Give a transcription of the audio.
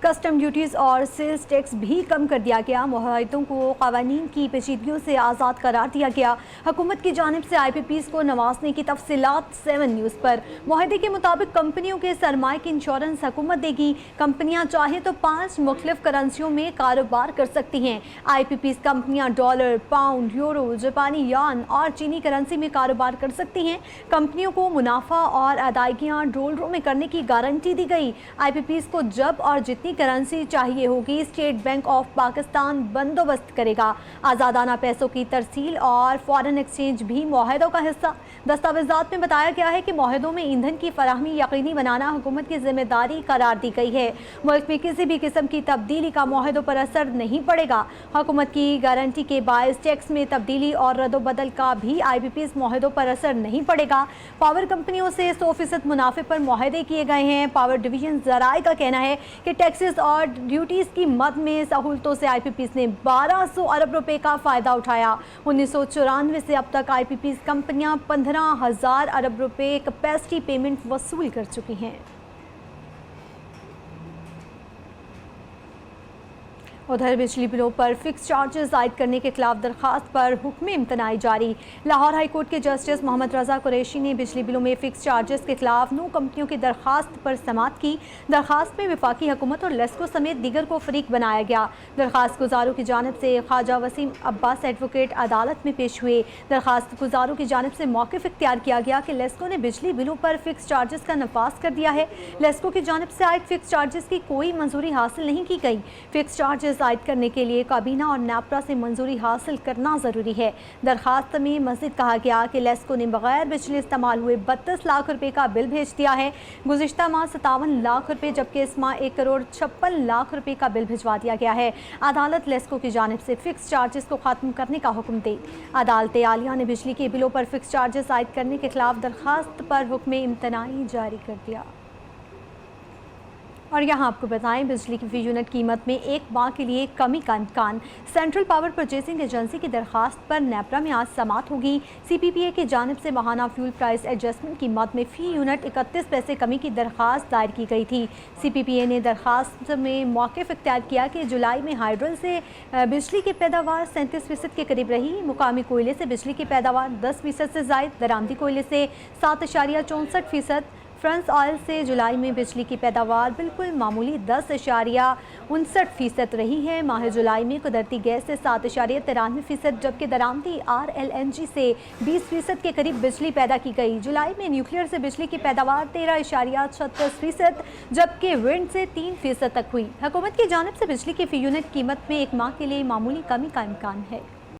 Custom duties اور sales tax بھی کم کر دیا گیا، معاہدوں کو قوانین کی پیچیدگیوں سے آزاد قرار دیا گیا۔ حکومت کی جانب سے IPPs کو نوازنے کی تفصیلات 7 نیوز پر۔ معاہدے کے مطابق کمپنیوں کے سرمائے کی انشورنس حکومت دے گی، کمپنیاں چاہیں تو 5 مختلف کرنسیوں میں کاروبار کر سکتی ہیں۔ IPPs کمپنیاں ڈالر، پاؤنڈ، یورو، جاپانی یان اور چینی کرنسی میں کاروبار کر سکتی ہیں۔ کمپنیوں کو منافع اور ادائیگیاں ڈالروں میں کرنے کی گارنٹی دی گئی۔ IPPs کو جب اور جتنی کرنسی چاہیے ہوگی اسٹیٹ بینک آف پاکستان بندوبست کرے گا۔ آزادانہ پیسوں کی ترسیل اور فارن ایکسچینج بھی معاہدوں کا حصہ۔ دستاویزات میں بتایا گیا ہے کہ معاہدوں میں ایندھن کی فراہمی یقینی بنانا حکومت کی ذمہ داری قرار دی گئی ہے۔ ملک میں کسی بھی قسم کی تبدیلی کا معاہدوں پر اثر نہیں پڑے گا۔ حکومت کی گارنٹی کے باعث ٹیکس میں تبدیلی اور رد و بدل کا بھی IPPs معاہدوں پر اثر نہیں پڑے گا۔ پاور کمپنیوں سے 100% منافع پر معاہدے کیے گئے ہیں۔ پاور ڈویژن ذرائع کا کہنا ہے کہ ٹیکسز اور ڈیوٹیز کی مد میں سہولتوں سے IPPs نے 1200 ارب روپے کا فائدہ اٹھایا۔ 1994 سے اب تک IPPs کمپنیاں 15,000 ارب روپے کیپیسٹی پیمنٹ وصول کر چکی ہیں۔ ادھر بجلی بلوں پر فکس چارجز عائد کرنے کے خلاف درخواست پر حکم امتناعی جاری۔ لاہور ہائی کورٹ کے جسٹس محمد رضا قریشی نے بجلی بلوں میں فکس چارجز کے خلاف 9 کمپنیوں کی درخواست پر سماعت کی۔ درخواست میں وفاقی حکومت اور لیسکو سمیت دیگر کو فریق بنایا گیا۔ درخواست گزاروں کی جانب سے خواجہ وسیم عباس ایڈوکیٹ عدالت میں پیش ہوئے۔ درخواست گزاروں کی جانب سے موقف اختیار کیا گیا کہ لیسکو نے بجلی بلوں پر فکس چارجز کا نفاذ کر دیا ہے۔ لیسکو کی جانب سے عائد فکس چارجز کی کوئی منظوری حاصل نہیں کی گئی۔ فکس چارجز عائد کرنے کے لیے کابینہ اور نیپرا سے منظوری حاصل کرنا ضروری ہے۔ درخواست میں مزید کہا گیا کہ لیسکو نے بغیر بجلی استعمال ہوئے 32 لاکھ روپے کا بل بھیج دیا ہے۔ گزشتہ ماہ 57 لاکھ روپے جبکہ اس ماہ 1 کروڑ 56 لاکھ روپے کا بل بھجوا دیا گیا ہے۔ عدالت لیسکو کی جانب سے فکس چارجز کو ختم کرنے کا حکم دے۔ عدالت عالیہ نے بجلی کے بلوں پر فکس چارجز عائد کرنے کے خلاف درخواست پر حکم امتناعی جاری کر دیا۔ اور یہاں آپ کو بتائیں بجلی کی فی یونٹ قیمت میں 1 ماہ کے لیے کمی کا امکان۔ سینٹرل پاور پرچیزنگ ایجنسی کی درخواست پر نیپرا میں آج سماعت ہوگی۔ CPPA کی جانب سے ماہانہ فیول پرائس ایڈجسٹمنٹ کی مد میں فی یونٹ 31 پیسے کمی کی درخواست دائر کی گئی تھی۔ CPPA نے درخواست میں موقف اختیار کیا کہ جولائی میں ہائیڈرل سے بجلی کی پیداوار 37% کے قریب رہی۔ مقامی کوئلے سے بجلی کی پیداوار 10% سے زائد، درآمدی کوئلے سے 7.64%۔ فرنس آئل سے جولائی میں بجلی کی پیداوار بالکل معمولی 10.59% رہی ہے۔ ماہ جولائی میں قدرتی گیس سے 7.93%، جبکہ درآمدی RLNG سے 20% کے قریب بجلی پیدا کی گئی۔ جولائی میں نیوکلیئر سے بجلی کی پیداوار 13.36%، جبکہ ونڈ سے 3% تک ہوئی۔ حکومت کی جانب سے بجلی کی فی یونٹ قیمت میں 1 ماہ کے لیے معمولی کمی کا امکان ہے۔